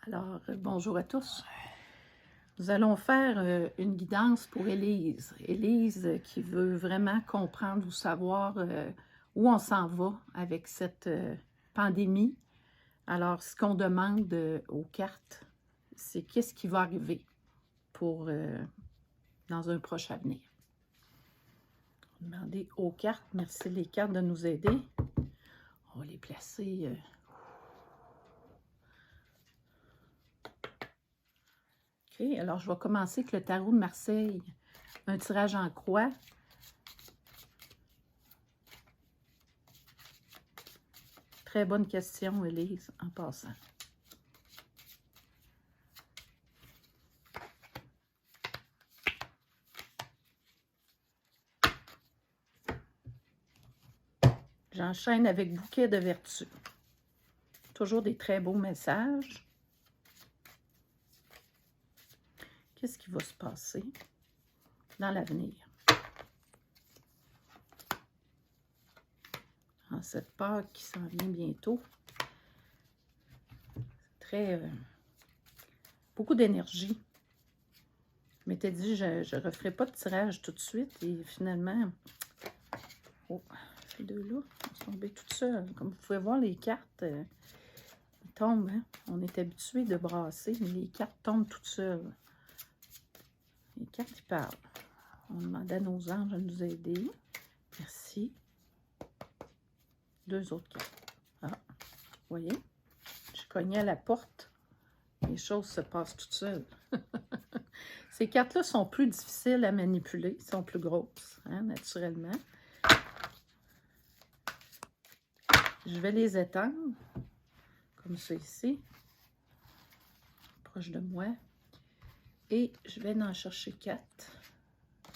Alors, bonjour à tous. Nous allons faire une guidance pour Élise. Élise qui veut vraiment comprendre ou savoir où on s'en va avec cette pandémie. Alors, ce qu'on demande aux cartes, c'est qu'est-ce qui va arriver pour dans un proche avenir. On va demander aux cartes, merci les cartes de nous aider. On va les placer... OK, alors je vais commencer avec le tarot de Marseille. Un tirage en croix. Très bonne question, Élise, en passant. J'enchaîne avec bouquet de vertu. Toujours des très beaux messages. Qu'est-ce qui va se passer dans l'avenir? En cette Pâques qui s'en vient bientôt. Très... beaucoup d'énergie. Je m'étais dit, je ne referai pas de tirage tout de suite. Et finalement... Oh, ces deux-là sont tombés toutes seules. Comme vous pouvez voir, les cartes... ils tombent, hein? On est habitué de brasser, mais les cartes tombent toutes seules. Les cartes, ils parlent. On demande à nos anges de nous aider. Merci. Deux autres cartes. Ah, vous voyez? Je cognais à la porte. Les choses se passent toutes seules. Ces cartes-là sont plus difficiles à manipuler. Elles sont plus grosses, hein, naturellement. Je vais les étendre. Comme ça ici. Proche de moi. Et je vais en chercher 4.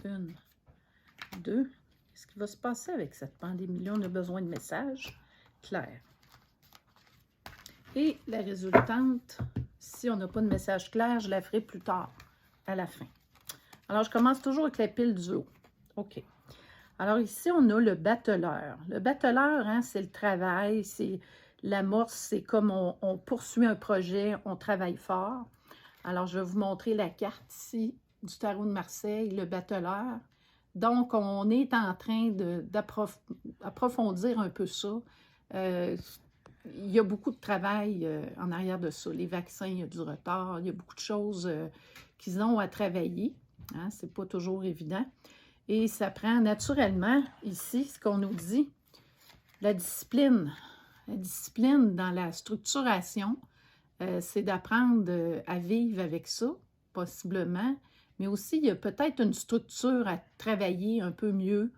1, 2. Qu'est-ce qui va se passer avec cette pandémie-là? On a besoin de messages clairs. Et la résultante, si on n'a pas de message clair, je la ferai plus tard, à la fin. Alors, je commence toujours avec la pile du haut. OK. Alors, ici, on a le battleur. Le battleur, hein, c'est le travail, c'est l'amorce, c'est comme on poursuit un projet, on travaille fort. Alors, je vais vous montrer la carte ici du tarot de Marseille, le battleur. Donc, on est en train d'approfondir un peu ça. Il y a beaucoup de travail en arrière de ça. Les vaccins, il y a du retard. Il y a beaucoup de choses qu'ils ont à travailler. Hein, c'est pas toujours évident. Et ça prend naturellement, ici, ce qu'on nous dit, la discipline. La discipline dans la structuration, c'est d'apprendre à vivre avec ça, possiblement. Mais aussi, il y a peut-être une structure à travailler un peu mieux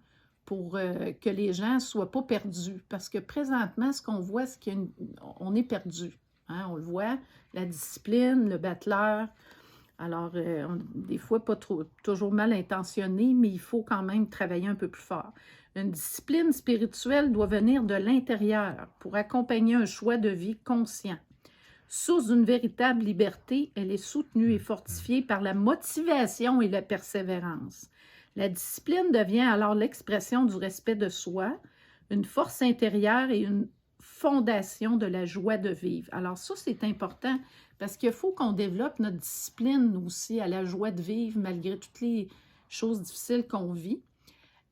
pour que les gens ne soient pas perdus. Parce que présentement, ce qu'on voit, c'est qu'on est perdu. Hein? On le voit, la discipline, le battleur. Alors, des fois, pas toujours mal intentionné, mais il faut quand même travailler un peu plus fort. Une discipline spirituelle doit venir de l'intérieur pour accompagner un choix de vie conscient. Sous une véritable liberté, elle est soutenue et fortifiée par la motivation et la persévérance. La discipline devient alors l'expression du respect de soi, une force intérieure et une fondation de la joie de vivre. Alors ça, c'est important parce qu'il faut qu'on développe notre discipline aussi à la joie de vivre malgré toutes les choses difficiles qu'on vit.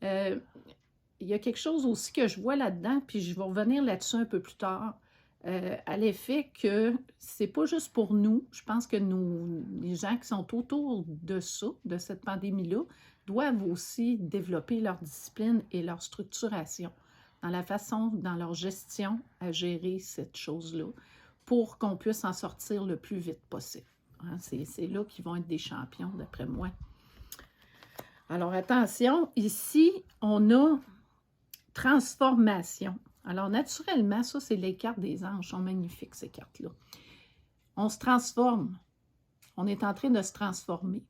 Il y a quelque chose aussi que je vois là-dedans, puis je vais revenir là-dessus un peu plus tard, à l'effet que c'est pas juste pour nous. Je pense que les gens qui sont autour de ça, de cette pandémie-là, doivent aussi développer leur discipline et leur structuration dans la façon, dans leur gestion à gérer cette chose-là pour qu'on puisse en sortir le plus vite possible. Hein, c'est là qu'ils vont être des champions, d'après moi. Alors, attention, ici, on a transformation. Alors, naturellement, ça, c'est les cartes des anges. Sont magnifiques, ces cartes-là. On se transforme. On est en train de se transformer,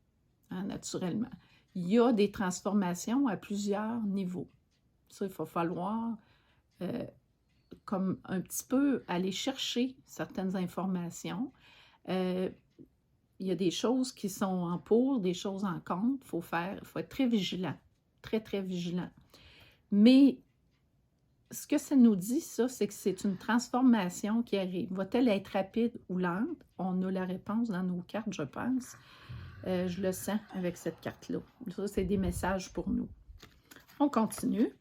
hein, naturellement. Il y a des transformations à plusieurs niveaux. Ça, il va falloir, comme un petit peu, aller chercher certaines informations. Il y a des choses qui sont en pour, des choses en contre. Il faut être très vigilant. Très, très vigilant. Mais ce que ça nous dit, ça, c'est que c'est une transformation qui arrive. Va-t-elle être rapide ou lente? On a la réponse dans nos cartes, je pense. Je le sens avec cette carte-là. Ça, c'est des messages pour nous. On continue.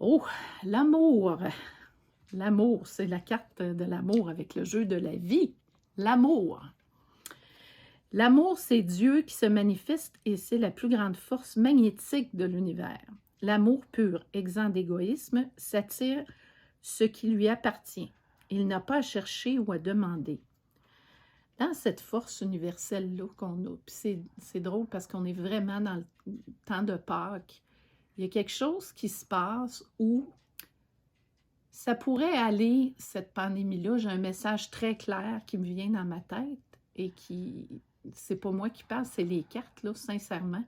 Oh, l'amour. L'amour, c'est la carte de l'amour avec le jeu de la vie. L'amour. L'amour, c'est Dieu qui se manifeste et c'est la plus grande force magnétique de l'univers. L'amour pur, exempt d'égoïsme, s'attire ce qui lui appartient. Il n'a pas à chercher ou à demander. Dans cette force universelle-là qu'on a, puis c'est drôle parce qu'on est vraiment dans le temps de Pâques, il y a quelque chose qui se passe où ça pourrait aller, cette pandémie-là, j'ai un message très clair qui me vient dans ma tête et qui, c'est pas moi qui parle, c'est les cartes, là, sincèrement.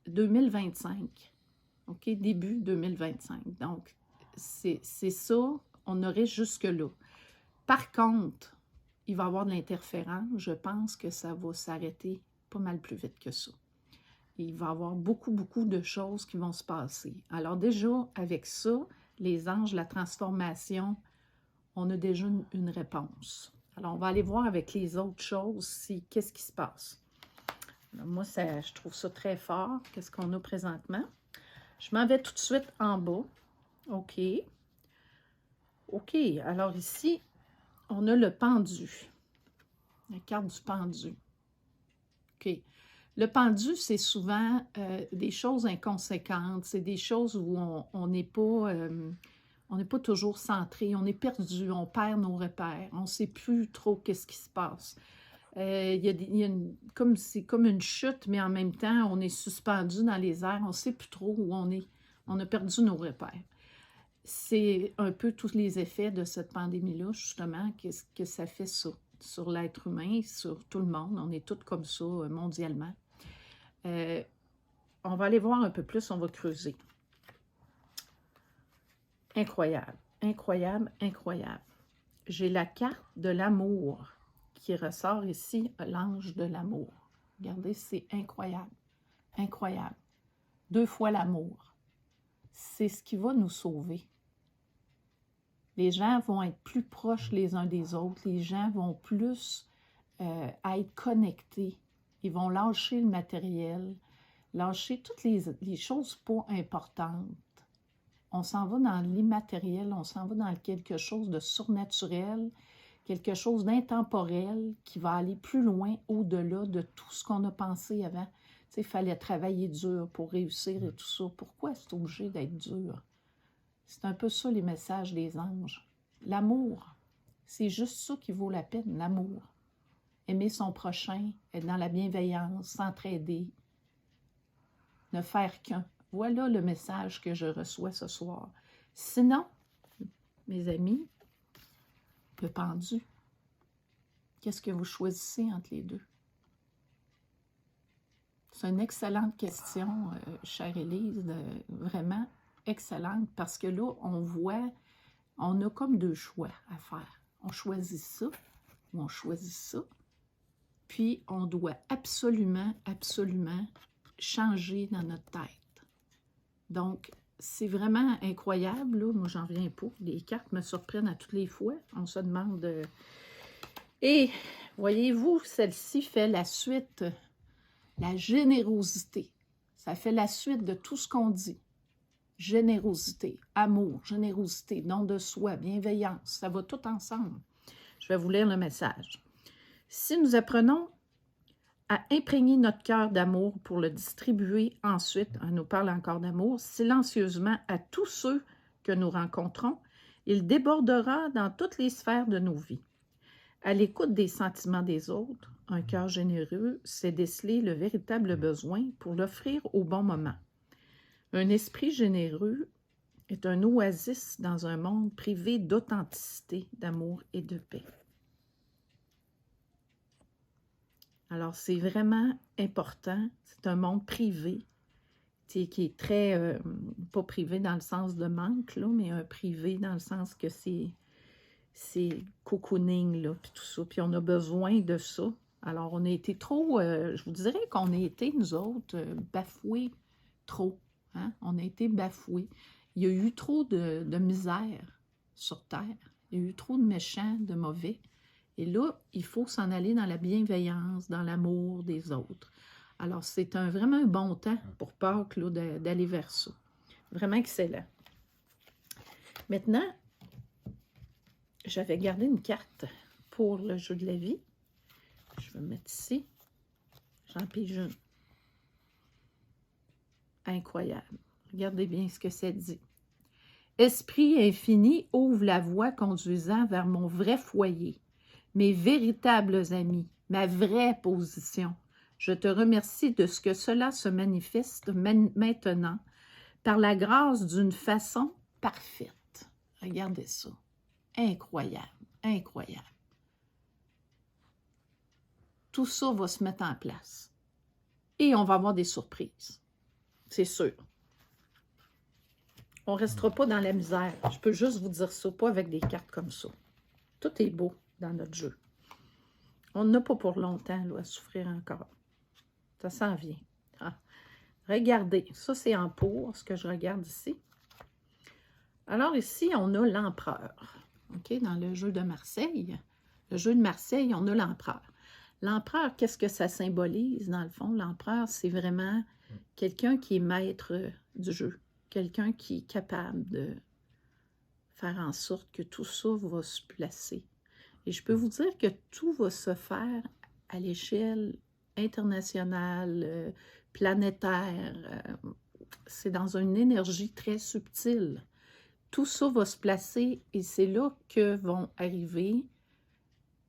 2025, OK, début 2025. Donc, c'est ça, on aurait jusque-là. Par contre, il va y avoir de l'interférence. Je pense que ça va s'arrêter pas mal plus vite que ça. Il va y avoir beaucoup, beaucoup de choses qui vont se passer. Alors déjà, avec ça, les anges, la transformation, on a déjà une réponse. Alors, on va aller voir avec les autres choses, qu'est-ce qui se passe. Alors, moi, je trouve ça très fort. Qu'est-ce qu'on a présentement? Je m'en vais tout de suite en bas. OK. OK. Alors ici, on a le pendu. La carte du pendu. OK. Le pendu, c'est souvent des choses inconséquentes. C'est des choses où on n'est pas toujours centré. On est perdu. On perd nos repères. On ne sait plus trop qu'est-ce qui se passe. C'est comme une chute, mais en même temps, on est suspendu dans les airs. On ne sait plus trop où on est. On a perdu nos repères. C'est un peu tous les effets de cette pandémie-là, justement, qu'est-ce que ça fait ça sur l'être humain, sur tout le monde. On est tous comme ça mondialement. On va aller voir un peu plus, on va creuser. Incroyable, incroyable, incroyable. J'ai la carte de l'amour qui ressort ici, l'ange de l'amour. Regardez, c'est incroyable, incroyable. 2 fois l'amour. C'est ce qui va nous sauver. Les gens vont être plus proches les uns des autres. Les gens vont plus être connectés. Ils vont lâcher le matériel, lâcher toutes les choses pas importantes. On s'en va dans l'immatériel, on s'en va dans quelque chose de surnaturel, quelque chose d'intemporel qui va aller plus loin au-delà de tout ce qu'on a pensé avant. Tu sais, il fallait travailler dur pour réussir et tout ça. Pourquoi c'est obligé d'être dur? C'est un peu ça les messages des anges. L'amour, c'est juste ça qui vaut la peine, l'amour. Aimer son prochain, être dans la bienveillance, s'entraider, ne faire qu'un. Voilà le message que je reçois ce soir. Sinon, mes amis, le pendu, qu'est-ce que vous choisissez entre les deux? C'est une excellente question, chère Élise, vraiment excellente, parce que là, on voit, on a comme 2 choix à faire. On choisit ça ou on choisit ça. Puis, on doit absolument, absolument changer dans notre tête. Donc, c'est vraiment incroyable, là. Moi, j'en reviens pas. Les cartes me surprennent à toutes les fois. On se demande... Et, voyez-vous, celle-ci fait la suite, la générosité. Ça fait la suite de tout ce qu'on dit. Générosité, amour, générosité, don de soi, bienveillance. Ça va tout ensemble. Je vais vous lire le message. Si nous apprenons à imprégner notre cœur d'amour pour le distribuer ensuite, on nous parle encore d'amour, silencieusement à tous ceux que nous rencontrons, il débordera dans toutes les sphères de nos vies. À l'écoute des sentiments des autres, un cœur généreux sait déceler le véritable besoin pour l'offrir au bon moment. Un esprit généreux est un oasis dans un monde privé d'authenticité, d'amour et de paix. Alors, c'est vraiment important. C'est un monde privé, qui est très, pas privé dans le sens de manque, là, mais un privé dans le sens que c'est cocooning, là, puis tout ça. Puis on a besoin de ça. Alors, on a été trop, je vous dirais qu'on a été, nous autres, bafoués trop. Hein? On a été bafoués. il y a eu trop de misère sur Terre. Il y a eu trop de méchants, de mauvais. Et là, il faut s'en aller dans la bienveillance, dans l'amour des autres. Alors, c'est vraiment un bon temps pour Pâques là, d'aller vers ça. Vraiment excellent. Maintenant, j'avais gardé une carte pour le jeu de la vie. Je vais me mettre ici. J'en pige une. Incroyable. Regardez bien ce que ça dit. Esprit infini ouvre la voie conduisant vers mon vrai foyer, mes véritables amis, ma vraie position. Je te remercie de ce que cela se manifeste maintenant par la grâce d'une façon parfaite. Regardez ça. Incroyable, incroyable. Tout ça va se mettre en place. Et on va avoir des surprises. C'est sûr. On ne restera pas dans la misère. Je peux juste vous dire ça, pas avec des cartes comme ça. Tout est beau dans notre jeu. On n'a pas pour longtemps là, à souffrir encore. Ça s'en vient. Ah. Regardez, ça c'est en pour, ce que je regarde ici. Alors ici, on a l'empereur. OK, dans le jeu de Marseille. Le jeu de Marseille, on a l'empereur. L'empereur, qu'est-ce que ça symbolise dans le fond? L'empereur, c'est vraiment quelqu'un qui est maître du jeu. Quelqu'un qui est capable de faire en sorte que tout ça va se placer. Et je peux vous dire que tout va se faire à l'échelle internationale, planétaire. C'est dans une énergie très subtile. Tout ça va se placer et c'est là que vont arriver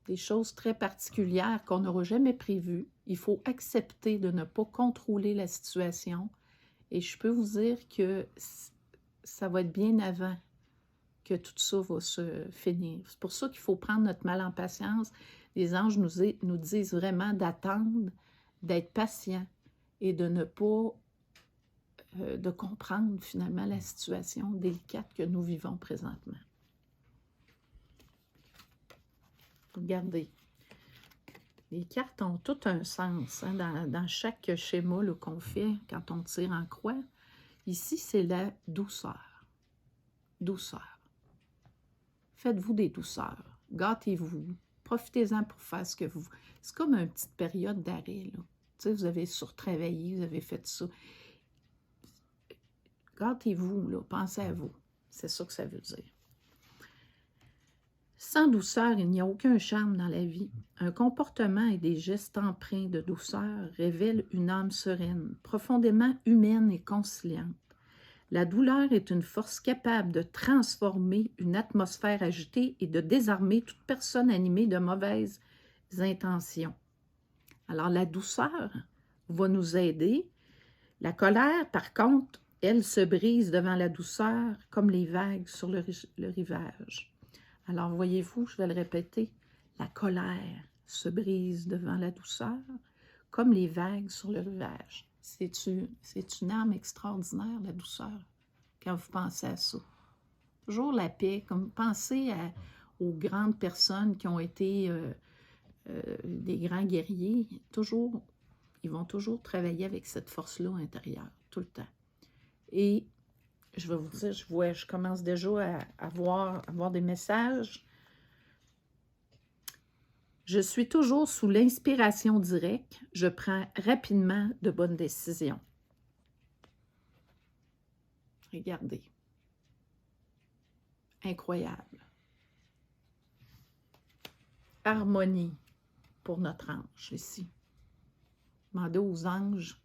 des choses très particulières qu'on n'aura jamais prévues. Il faut accepter de ne pas contrôler la situation. Et je peux vous dire que ça va être bien avant que tout ça va se finir. C'est pour ça qu'il faut prendre notre mal en patience. Les anges nous disent vraiment d'attendre, d'être patient et de ne pas de comprendre finalement la situation délicate que nous vivons présentement. Regardez. Les cartes ont tout un sens hein, dans chaque schéma qu'on fait quand on tire en croix. Ici, c'est la douceur. Douceur. Faites-vous des douceurs. Gâtez-vous. Profitez-en pour faire ce que vous... C'est comme une petite période d'arrêt. Tu sais, vous avez surtravaillé, vous avez fait ça. Gâtez-vous, là. Pensez à vous. C'est ça que ça veut dire. Sans douceur, il n'y a aucun charme dans la vie. Un comportement et des gestes empreints de douceur révèlent une âme sereine, profondément humaine et conciliante. La douleur est une force capable de transformer une atmosphère agitée et de désarmer toute personne animée de mauvaises intentions. Alors, la douceur va nous aider. La colère, par contre, elle se brise devant la douceur comme les vagues sur le rivage. Alors, voyez-vous, je vais le répéter, la colère se brise devant la douceur, comme les vagues sur le rivage. C'est une arme extraordinaire, la douceur, quand vous pensez à ça. Toujours la paix, comme pensez aux grandes personnes qui ont été des grands guerriers, toujours, ils vont toujours travailler avec cette force-là intérieure, tout le temps. Et je vais vous dire, je commence déjà à voir des messages. Je suis toujours sous l'inspiration directe. Je prends rapidement de bonnes décisions. Regardez. Incroyable. Harmonie pour notre ange ici. Demandez aux anges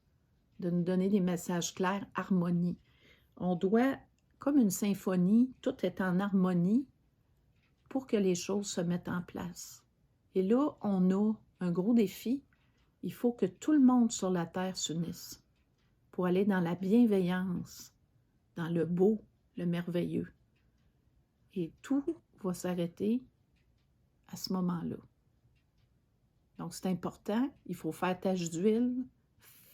de nous donner des messages clairs. Harmonie. On doit, comme une symphonie, tout est en harmonie pour que les choses se mettent en place. Et là, on a un gros défi. Il faut que tout le monde sur la Terre s'unisse pour aller dans la bienveillance, dans le beau, le merveilleux. Et tout va s'arrêter à ce moment-là. Donc, c'est important. Il faut faire tache d'huile.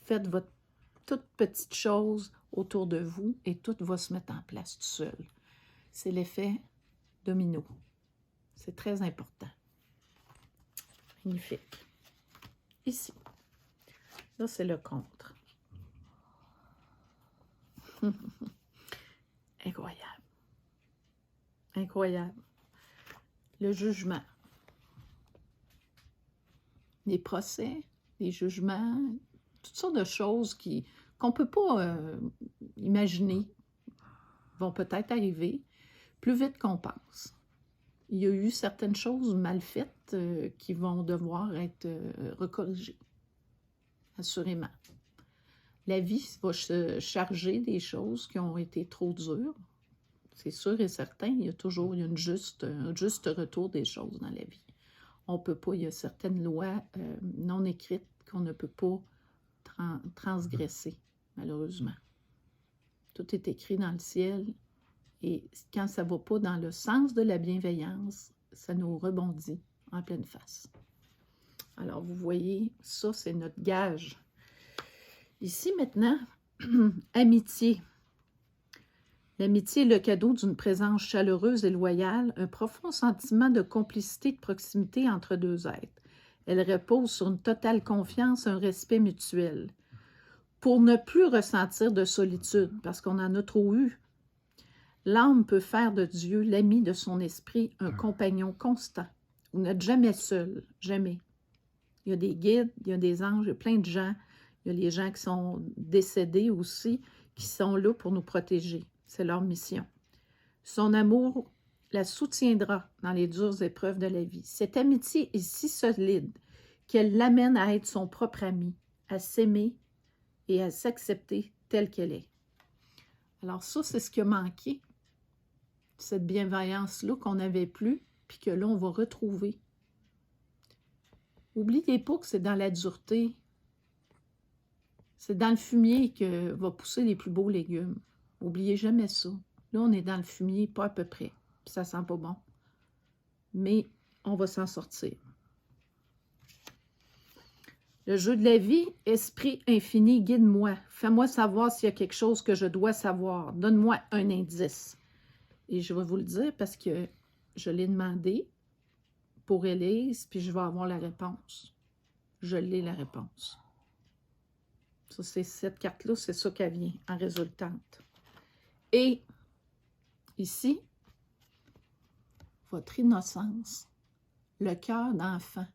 Faites votre toute petite chose autour de vous et tout va se mettre en place tout seul. C'est l'effet domino. C'est très important. Magnifique. Ici. Là, c'est le contre. Incroyable. Incroyable. Le jugement. Les procès, les jugements, toutes sortes de choses qu'on ne peut pas imaginer vont peut-être arriver plus vite qu'on pense. Il y a eu certaines choses mal faites qui vont devoir être recorrigées, assurément. La vie va se charger des choses qui ont été trop dures. C'est sûr et certain, il y a toujours un juste retour des choses dans la vie. On peut pas, il y a certaines lois non écrites qu'on ne peut pas transgresser, malheureusement. Tout est écrit dans le ciel et quand ça ne va pas dans le sens de la bienveillance, ça nous rebondit en pleine face. Alors, vous voyez, ça, c'est notre gage. Ici, maintenant, amitié. L'amitié est le cadeau d'une présence chaleureuse et loyale, un profond sentiment de complicité et de proximité entre deux êtres. Elle repose sur une totale confiance, un respect mutuel. Pour ne plus ressentir de solitude, parce qu'on en a trop eu, l'âme peut faire de Dieu l'ami de son esprit, un compagnon constant. Vous n'êtes jamais seul, jamais. Il y a des guides, il y a des anges, il y a plein de gens. Il y a les gens qui sont décédés aussi, qui sont là pour nous protéger. C'est leur mission. Son amour la soutiendra dans les dures épreuves de la vie. Cette amitié est si solide qu'elle l'amène à être son propre ami, à s'aimer et à s'accepter telle qu'elle est. Alors ça, c'est ce qui a manqué, cette bienveillance-là qu'on n'avait plus, puis que là, on va retrouver. N'oubliez pas que c'est dans la dureté, c'est dans le fumier que va pousser les plus beaux légumes. N'oubliez jamais ça. Là, on est dans le fumier, pas à peu près. Puis ça sent pas bon. Mais on va s'en sortir. Le jeu de la vie, esprit infini, guide-moi. Fais-moi savoir s'il y a quelque chose que je dois savoir. Donne-moi un indice. Et je vais vous le dire parce que je l'ai demandé pour Élise, puis je vais avoir la réponse. Je l'ai la réponse. Ça, c'est cette carte-là, c'est ça qu'elle vient en résultante. Et ici, votre innocence, le cœur d'enfant.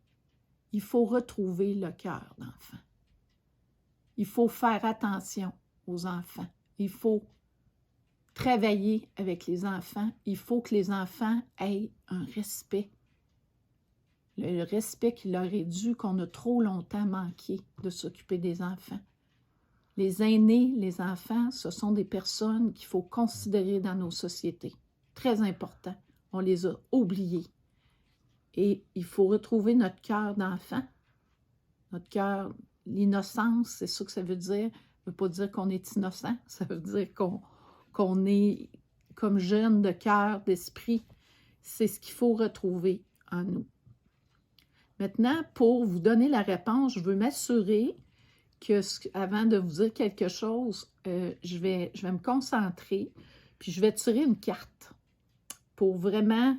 Il faut retrouver le cœur d'enfant. Il faut faire attention aux enfants. Il faut travailler avec les enfants. Il faut que les enfants aient un respect. Le respect qui leur est dû, qu'on a trop longtemps manqué de s'occuper des enfants. Les aînés, les enfants, ce sont des personnes qu'il faut considérer dans nos sociétés. Très important. On les a oubliés. Et il faut retrouver notre cœur d'enfant. Notre cœur, l'innocence, c'est ça que ça veut dire. Ça ne veut pas dire qu'on est innocent. Ça veut dire qu'on est comme jeune de cœur, d'esprit. C'est ce qu'il faut retrouver en nous. Maintenant, pour vous donner la réponse, je veux m'assurer que, avant de vous dire quelque chose, je vais me concentrer, puis je vais tirer une carte pour vraiment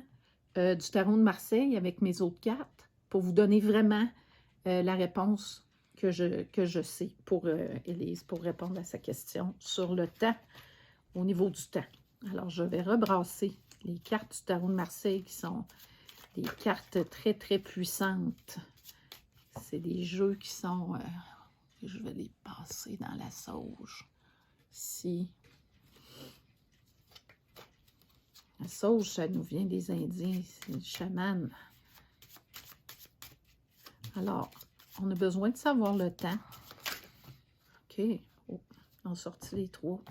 du tarot de Marseille avec mes autres cartes, pour vous donner vraiment la réponse que je sais pour Élise, pour répondre à sa question sur le temps, au niveau du temps. Alors, je vais rebrasser les cartes du tarot de Marseille qui sont des cartes très, très puissantes. C'est des jeux qui sont... je vais les passer dans la sauge. Ici. La sauge, ça nous vient des Indiens. C'est le chaman. Alors, on a besoin de savoir le temps. OK. Oh, on a sorti les trois.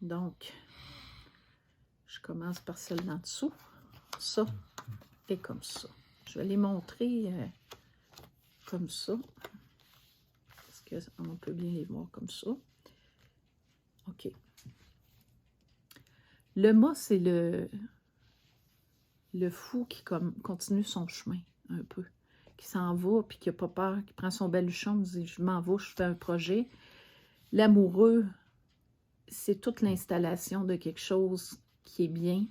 Donc, je commence par celle d'en dessous. Ça et comme ça. Je vais les montrer comme ça. Parce qu'on peut bien les voir comme ça. OK. Le mât, c'est le fou qui continue son chemin, un peu. Qui s'en va, puis qui n'a pas peur, qui prend son baluchon, dit « Je m'en vais, je fais un projet ». L'amoureux, c'est toute l'installation de quelque chose qui est bien,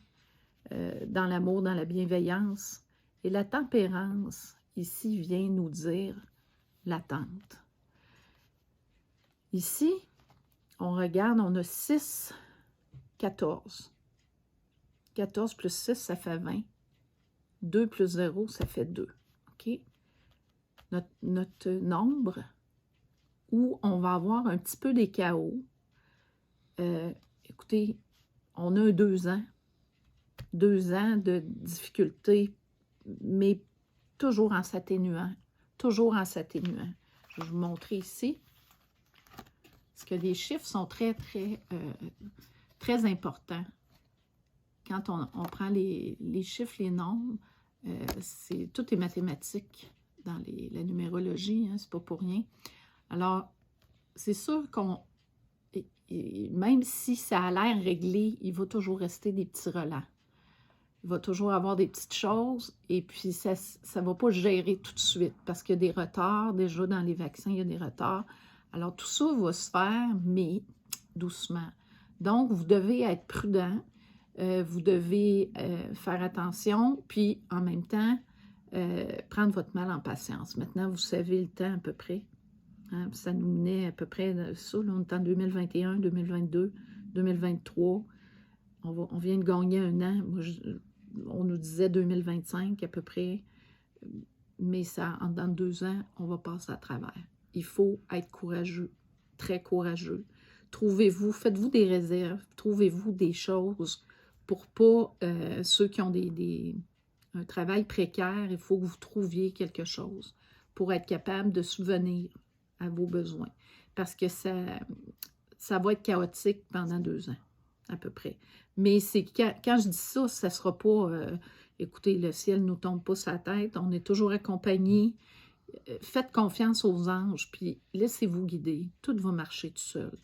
dans l'amour, dans la bienveillance. Et la tempérance, ici, vient nous dire l'attente. Ici, on regarde, on a 6 14. 14 plus 6, ça fait 20. 2 plus 0, ça fait 2. OK? Notre nombre où on va avoir un petit peu des chaos. Écoutez, on a un 2 ans. 2 ans de difficulté, mais toujours en s'atténuant. Toujours en s'atténuant. Je vais vous montrer ici. Parce que les chiffres sont très, très, très importants. Quand on prend les chiffres, les nombres, tout est mathématique dans la numérologie, hein, c'est pas pour rien. Alors, c'est sûr même si ça a l'air réglé, il va toujours rester des petits relents. Il va toujours avoir des petites choses et puis ça ne va pas gérer tout de suite parce qu'il y a des retards. Déjà, dans les vaccins, il y a des retards. Alors, tout ça va se faire, mais doucement. Donc, vous devez être prudent. Vous devez faire attention, puis en même temps, prendre votre mal en patience. Maintenant, vous savez le temps à peu près. Hein, ça nous menait à peu près ça. Là, on est en 2021, 2022, 2023. On vient de gagner un an. Moi, on nous disait 2025 à peu près. Mais ça, dans 2 ans, on va passer à travers. Il faut être courageux, très courageux. Faites-vous des réserves, trouvez-vous des choses pour pas, ceux qui ont un travail précaire, il faut que vous trouviez quelque chose pour être capable de subvenir à vos besoins. Parce que ça va être chaotique pendant 2 ans, à peu près. Mais quand je dis ça, ça ne sera pas, écoutez, le ciel ne nous tombe pas sur la tête, on est toujours accompagnés. Faites confiance aux anges, puis laissez-vous guider. Tout va marcher tout seul.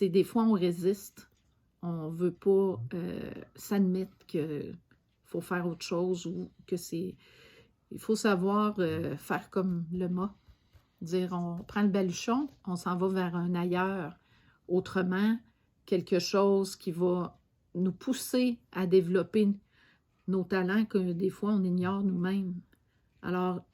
Des fois, on résiste. On ne veut pas s'admettre qu'il faut faire autre chose ou que c'est... Il faut savoir faire comme le mât. Dire, on prend le baluchon, on s'en va vers un ailleurs. Autrement, quelque chose qui va nous pousser à développer nos talents que des fois, on ignore nous-mêmes. Alors,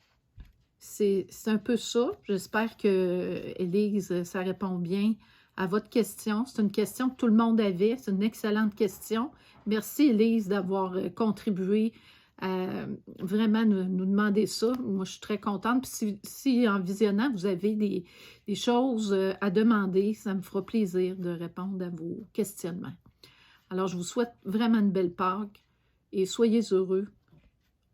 c'est un peu ça. J'espère que, Élise, ça répond bien à votre question. C'est une question que tout le monde avait. C'est une excellente question. Merci, Élise, d'avoir contribué à vraiment nous demander ça. Moi, je suis très contente. Puis si en visionnant, vous avez des choses à demander, ça me fera plaisir de répondre à vos questionnements. Alors, je vous souhaite vraiment une belle Pâques et soyez heureux.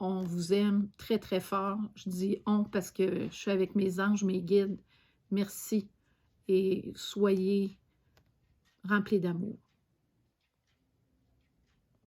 On vous aime très, très fort. Je dis « on » parce que je suis avec mes anges, mes guides. Merci et soyez remplis d'amour.